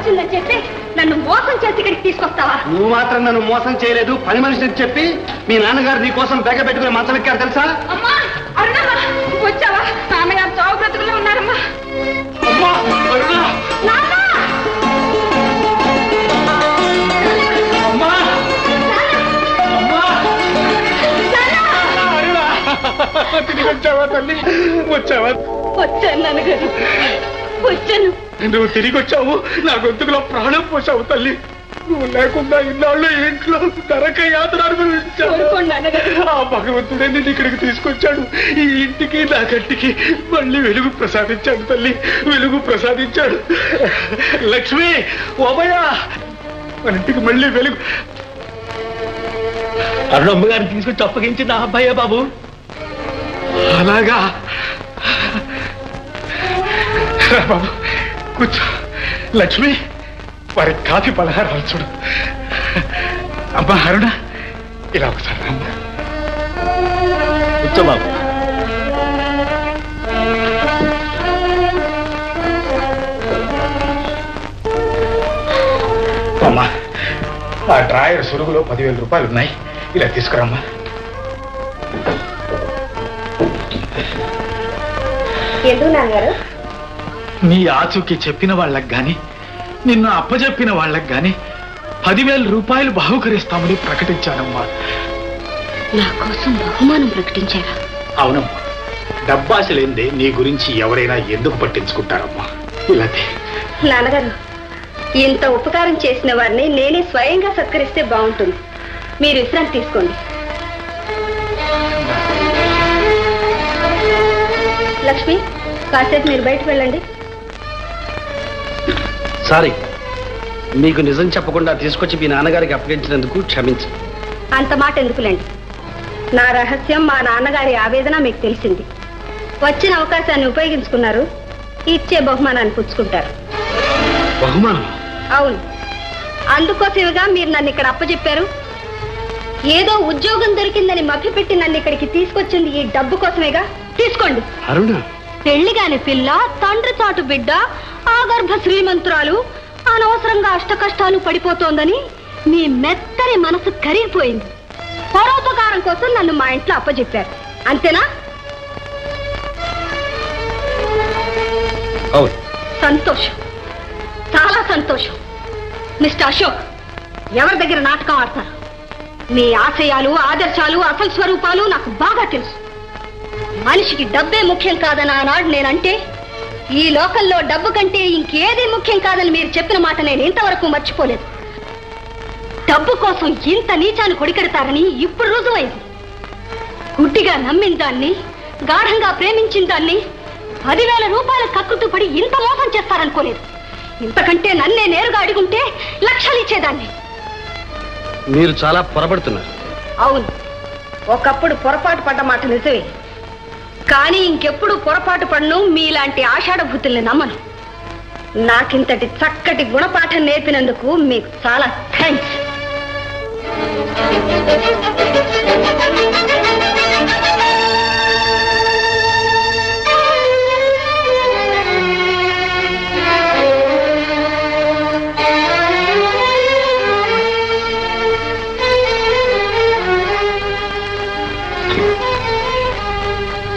వచ్చిందని చెప్పి నన్ను మోసం చేసి ఇక్కడికి తీసుకొస్తావా? నువ్వు మాత్రం నన్ను మోసం చేయలేదు, పని మనిషిని చెప్పి మీ నాన్నగారు నీ కోసం బెగ పెట్టుకుని మంచం ఎక్కారు తెలుసా? అమ్మా అరుణమ్మా, వచ్చావా? నాన్నగారు చావు బ్రతుకుల్లో ఉన్నారమ్మా. వచ్చావా తల్లి? వచ్చావా? వచ్చాను నాన్నగారు, వచ్చాను. నువ్వు తిరిగి వచ్చావు, నా గొంతుకులో ప్రాణం పోసావు తల్లి. నువ్వు లేకుండా ఇన్నాళ్ళు ఇంట్లో నరక యాత్ర అనుభవించావు. ఆ భగవంతుడే నేను ఇక్కడికి తీసుకొచ్చాడు. ఈ ఇంటికి నా గట్టికి మళ్ళీ వెలుగు ప్రసాదించాడు తల్లి, వెలుగు ప్రసాదించాడు. లక్ష్మి, ఓబయ్య, మన ఇంటికి మళ్ళీ వెలుగు. అరుణమ్మ గారిని తీసుకొచ్చి అప్పగించి నా అబ్బాయ్యా బాబు. అలాగా బాబు, కూర్చో. లక్ష్మి, వారి కాఫీ పలహారాలు చూడు. అమ్మా అరుణ, ఇలా ఒకసారి అమ్మా కూర్చో బాబు. అమ్మా, ఆ డ్రాయర్ సురుగులో 10,000 రూపాయలు ఉన్నాయి, ఇలా తీసుకురామ్మా. ఎందుకు నాన్నగారు? నీ ఆచూకీ చెప్పిన వాళ్ళకి గాని, నిన్ను అప్పచెప్పిన వాళ్ళకి గాని 10,000 రూపాయలు బహుకరిస్తామని ప్రకటించానమ్మా. నా కోసం బహుమానం ప్రకటించారా? అవునమ్మా, డబ్బాశ లేనిదే నీ గురించి ఎవరైనా ఎందుకు పట్టించుకుంటారమ్మా? ఇలాగే నాన్నగారు, ఇంత ఉపకారం చేసిన వారిని నేనే స్వయంగా సత్కరిస్తే బాగుంటుంది. మీరు విశ్రాంతి తీసుకోండి. లక్ష్మి, కాసేపు మీరు బయటకు వెళ్ళండి. సారీ, మీకు నిజం చెప్పకుండా తీసుకొచ్చి మీ నాన్నగారికి అప్పగించినందుకు క్షమించు. అంత మాట ఎందుకులేండి. నా రహస్యం, మా నాన్నగారి ఆవేదన మీకు తెలిసింది. వచ్చిన అవకాశాన్ని ఉపయోగించుకున్నారు, ఇచ్చే బహుమానాన్ని పుచ్చుకుంటారు. బహుమానం? అవును, అందుకోసమేగా మీరు నన్ను ఇక్కడ అప్పచెప్పారు. ఏదో ఉద్యోగం దొరికిందని మభ్యపెట్టి నన్ను ఇక్కడికి తీసుకొచ్చింది ఈ డబ్బు కోసమేగా. తీసుకోండి. అరుణ, పెళ్లిగాని పిల్ల, తండ్రి చాటు బిడ్డ, ఆగర్భ శ్రీమంతురాలు అనవసరంగా అష్ట కష్టాలు పడిపోతోందని మీ మెత్తని మనసు కరిగిపోయింది. పరోపకారం కోసం నన్ను మా ఇంట్లో అప్పచెప్పారు, అంతేనా? సంతోషం, చాలా సంతోషం. మిస్టర్ అశోక్, ఎవరి దగ్గర నాటకం ఆడతారు? మీ ఆశయాలు, ఆదర్శాలు, అసలు స్వరూపాలు నాకు బాగా తెలుసు. మనిషికి డబ్బే ముఖ్యం కాదని ఆనాడు నేనంటే, ఈ లోకంలో డబ్బు కంటే ఇంకేది ముఖ్యం కాదని మీరు చెప్పిన మాట నేను ఇంతవరకు మర్చిపోలేదు. డబ్బు కోసం ఇంత నీచాన్ని కొడికెడతారని ఇప్పుడు రుజువైంది. గుడ్డిగా నమ్మిన దాన్ని, గాఢంగా ప్రేమించిన దాన్ని 10,000 రూపాయల కక్కుతూ పడి ఇంత మోసం చేస్తారనుకోలేదు. ఇంతకంటే నన్నే నేరుగా అడుగుంటే లక్షలు ఇచ్చేదాన్ని. మీరు చాలా పొరపడుతున్నారు. అవును, ఒకప్పుడు పొరపాటు పడ్డ మాట నిజమే. కానీ ఇంకెప్పుడు పొరపాటు పడను, మీలాంటి ఆషాఢభూతుల్ని నమ్మను. నాకింతటి చక్కటి గుణపాఠం నేర్పినందుకు మీకు చాలా థ్యాంక్స్.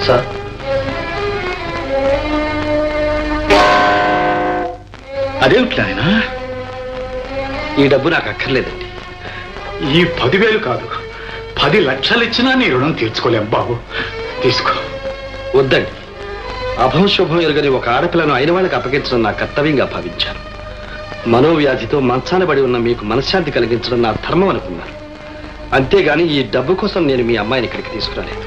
సార్, అదేమిటి నాయన? ఈ డబ్బు నాకు అక్కర్లేదండి. ఈ 10,000 కాదు, 10 లక్షలు ఇచ్చినా నీ రుణం తీర్చుకోలేం బాబు. తీసుకో. వద్దండి, అభంశుభం ఎరగని ఒక ఆడపిల్లను అయిన వాళ్ళకి అప్పగించడం నా కర్తవ్యంగా భావించాను. మనోవ్యాధితో మంచాన పడి ఉన్న మీకు మనశ్శాంతి కలిగించడం నా ధర్మం అనుకున్నాను. అంతేగాని ఈ డబ్బు కోసం నేను మీ అమ్మాయిని ఇక్కడికి తీసుకురాలేదు.